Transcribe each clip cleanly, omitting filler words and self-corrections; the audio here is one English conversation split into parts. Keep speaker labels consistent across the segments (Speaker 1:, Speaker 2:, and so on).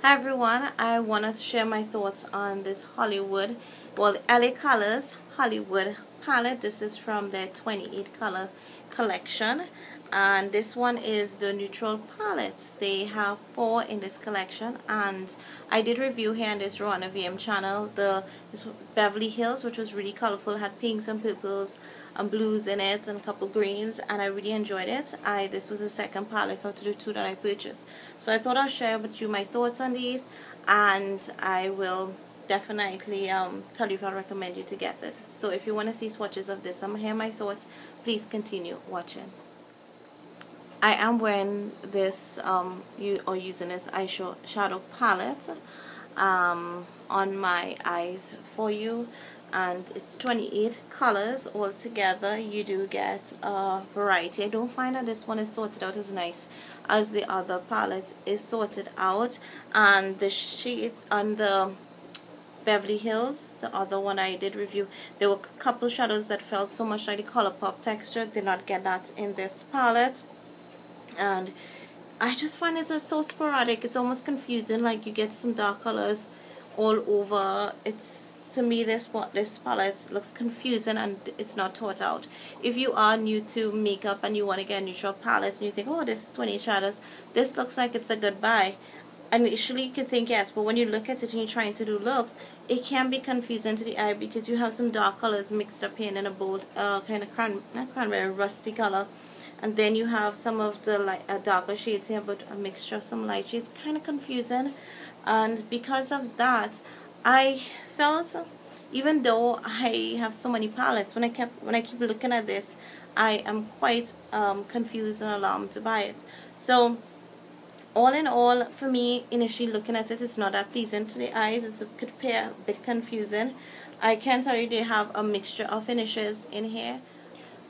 Speaker 1: Hi everyone, I want to share my thoughts on this Hollywood, well, LA Colors Hollywood palette. This is from their 28 color collection, and this one is the neutral palette. They have 4 in this collection, and I did review here on this roannavm channel this Beverly Hills, which was really colorful, had pinks and purples and blues in it and a couple greens, and I really enjoyed it. This was the second palette out of the 2 that I purchased, so I thought I'll share with you my thoughts on these, and I will definitely tell you if I recommend you to get it. So if you want to see swatches of this, I'm going to hear my thoughts. Please continue watching. I am wearing this using this eyeshadow palette on my eyes for you, and it's 28 colors altogether. You do get a variety. I don't find that this one is sorted out as nice as the other palette is sorted out, and the shades on the Beverly Hills, the other one I did review, there were a couple shadows that felt so much like the ColourPop texture. Did not get that in this palette, and I just find it so sporadic. It's almost confusing. Like, you get some dark colors all over. It's, to me, this palette looks confusing and it's not thought out. If you are new to makeup and you want to get a neutral palette and you think, oh, this is 20 shadows, this looks like it's a good buy. Initially you could think yes, but when you look at it and you're trying to do looks, it can be confusing to the eye because you have some dark colors mixed up here in a bold kind of not cranberry, rusty color, and then you have some of the light, darker shades here, but a mixture of some light shades. Kind of confusing, and because of that, I felt, even though I have so many palettes, when I keep looking at this, I am quite confused and alarmed to buy it. So all in all, for me, initially looking at it, it's not that pleasing to the eyes. Could appear a bit confusing. I can tell you they have a mixture of finishes in here.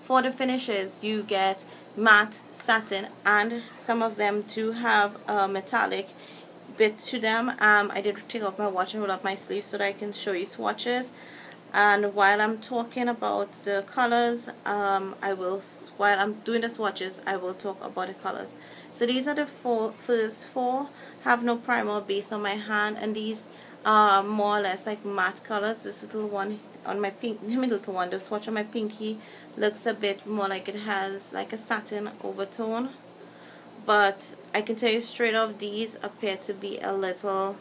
Speaker 1: For the finishes, you get matte, satin, and some of them do have a metallic bit to them. I did take off my watch and roll up my sleeve so that I can show you swatches. And while I'm talking about the colors, while I'm doing the swatches, I will talk about the colors. So these are the first 4. Have no primer base on my hand, and these are more or less like matte colors. This little one on my little one, the swatch on my pinky, looks a bit more like it has like a satin overtone. But I can tell you straight off, these appear to be a little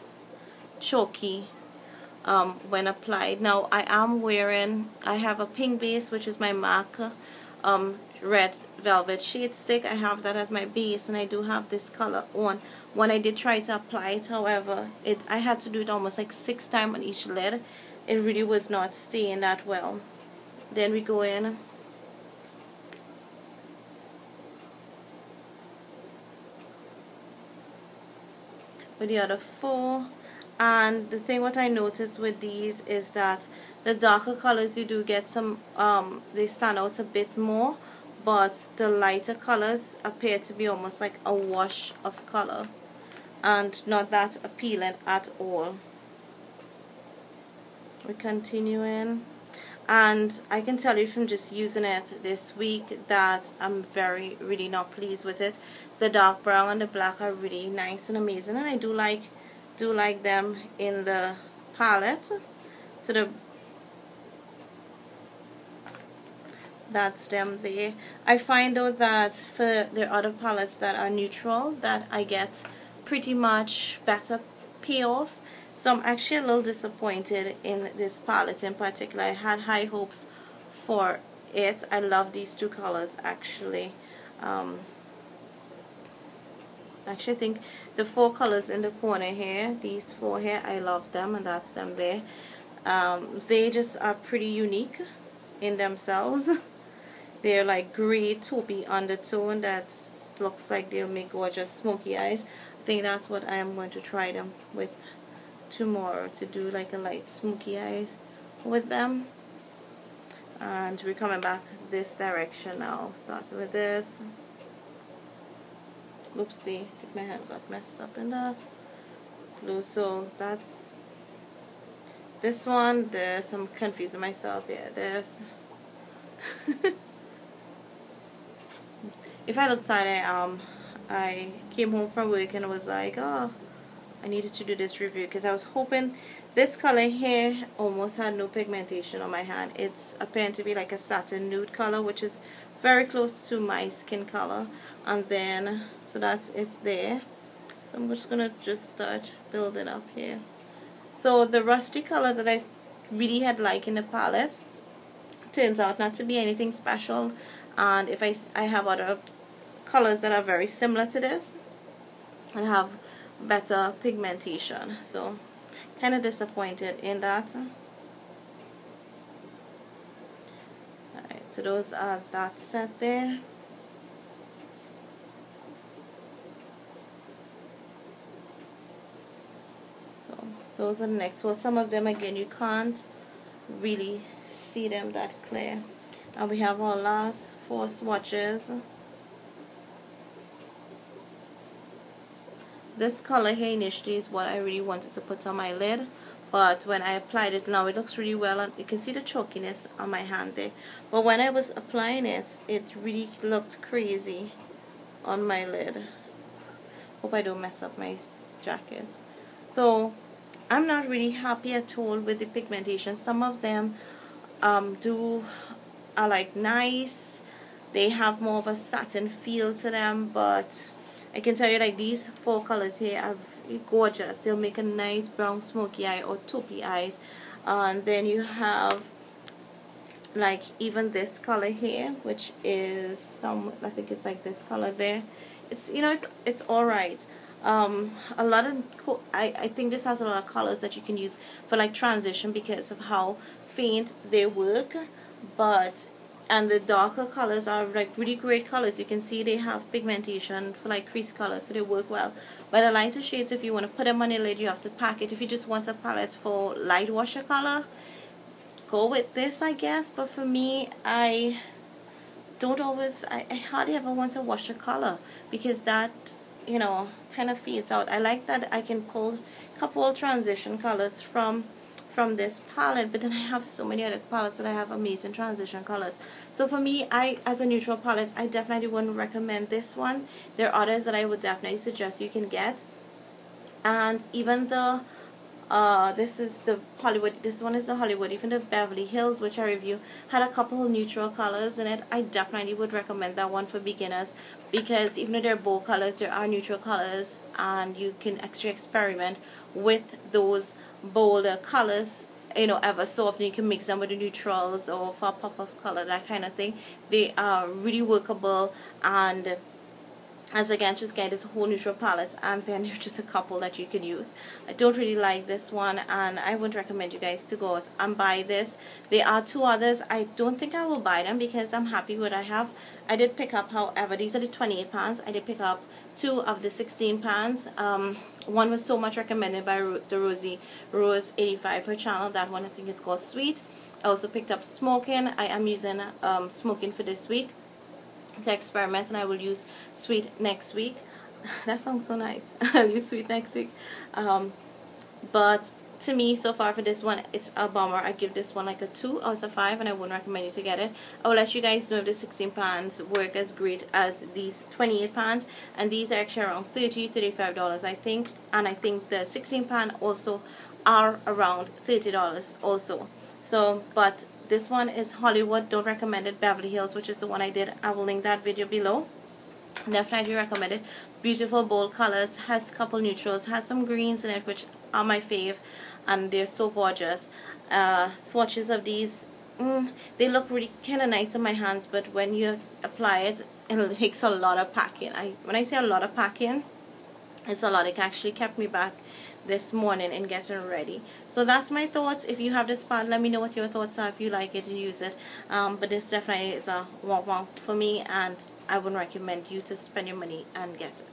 Speaker 1: chalky when applied. Now I have a pink base, which is my MAC red velvet shade stick. I have that as my base, and I do have this color on. When I did try to apply it, however, I had to do it almost like 6 times on each lid. It really was not staying that well. Then we go in with the other 4. And the thing what I noticed with these is that the darker colors, you do get some, they stand out a bit more, but the lighter colors appear to be almost like a wash of color and not that appealing at all. We're continuing, and I can tell you from just using it this week that I'm really not pleased with it. The dark brown and the black are really nice and amazing, and I do like them in the palette. So that's them there. I find out that for the other palettes that are neutral, that I get pretty much better payoff. So I'm actually a little disappointed in this palette in particular. I had high hopes for it. I love these 2 colors actually. Actually, I think the 4 colors in the corner here, these 4 here, I love them, and that's them there. They just are pretty unique in themselves. They're like gray taupey undertone that looks like they'll make gorgeous smoky eyes. I think that's what I am going to try them with tomorrow, to do like a light smoky eyes with them. And we're coming back this direction now, starting with this. Oopsie, my hand got messed up in that blue. So that's this one. This, I'm confusing myself. Yeah, this. If I look sad, I came home from work and I was like, oh, I needed to do this review because I was hoping this color here almost had no pigmentation on my hand. It's appearing to be like a satin nude color, which is very close to my skin color. And then, so that's it's there. So I'm just going to start building up here. So the rusty color that I really had liked in the palette turns out not to be anything special. And if I have other colors that are very similar to this and have better pigmentation, so kind of disappointed in that. Alright, so those are that set there. So those are the next. Well, some of them again you can't really see them that clear. And we have our last 4 swatches. This color here initially is what I really wanted to put on my lid, but when I applied it, now it looks really well, and you can see the chalkiness on my hand there. But when I was applying it, it really looked crazy on my lid. Hope I don't mess up my jacket. So I'm not really happy at all with the pigmentation. Some of them are like nice. They have more of a satin feel to them, but I can tell you, like, these 4 colors here are gorgeous. They'll make a nice brown smoky eye or taupey eyes. And then you have like even this color here, which is some, I think it's like this color there. It's, you know, it's all right. A lot of I think this has a lot of colors that you can use for like transition because of how faint they work. But and the darker colors are like really great colors. You can see they have pigmentation for like crease colors, so they work well. But the lighter shades, if you want to put them on your lid, you have to pack it. If you just want a palette for light washer color, go with this, I guess. But for me, I hardly ever want to wash a color because that, you know, kind of fades out. I like that I can pull a couple transition colors from this palette, but then I have so many other palettes that I have amazing transition colors. So for me, as a neutral palette, I definitely wouldn't recommend this one. There are others that I would definitely suggest you can get. And even the this is the Hollywood, this one is the Hollywood, even the Beverly Hills, which I review, had a couple of neutral colors in it. I definitely would recommend that one for beginners because even though they're bold colors, there are neutral colors and you can actually experiment with those bolder colors, you know, ever so often. You can mix them with the neutrals or for a pop of color, that kind of thing. They are really workable, and as again, just get this whole neutral palette, and then there's just a couple that you can use. I don't really like this one, and I wouldn't recommend you guys to go out and buy this. There are 2 others. I don't think I will buy them because I'm happy with what I have. I did pick up, however, these are the 28 pounds. I did pick up 2 of the 16 pounds. One was so much recommended by the Rose 85, her channel. That one I think is called Sweet. I also picked up Smoking. I am using Smoking for this week to experiment, and I will use Sweet next week. That sounds so nice. I'll use Sweet next week. But to me, so far for this one, it's a bummer. I give this one like a 2 out of 5, and I wouldn't recommend you to get it. I will let you guys know if the 16 pounds work as great as these 28 pounds, and these are actually around $30 to $35, I think. And I think the 16 pound also are around $30 also. So, but this one is Hollywood. Don't recommend it. Beverly Hills, which is the one I did. I will link that video below. Definitely recommend it. Beautiful bold colors. Has a couple neutrals. Has some greens in it, which are my fave, and they're so gorgeous. Swatches of these, they look really kind of nice in my hands, but when you apply it, it takes a lot of packing. When I say a lot of packing, it's a lot. It actually kept me back this morning in getting ready. So that's my thoughts. If you have this palette, let me know what your thoughts are, if you like it and use it. But this definitely is a womp womp for me, and I wouldn't recommend you to spend your money and get it.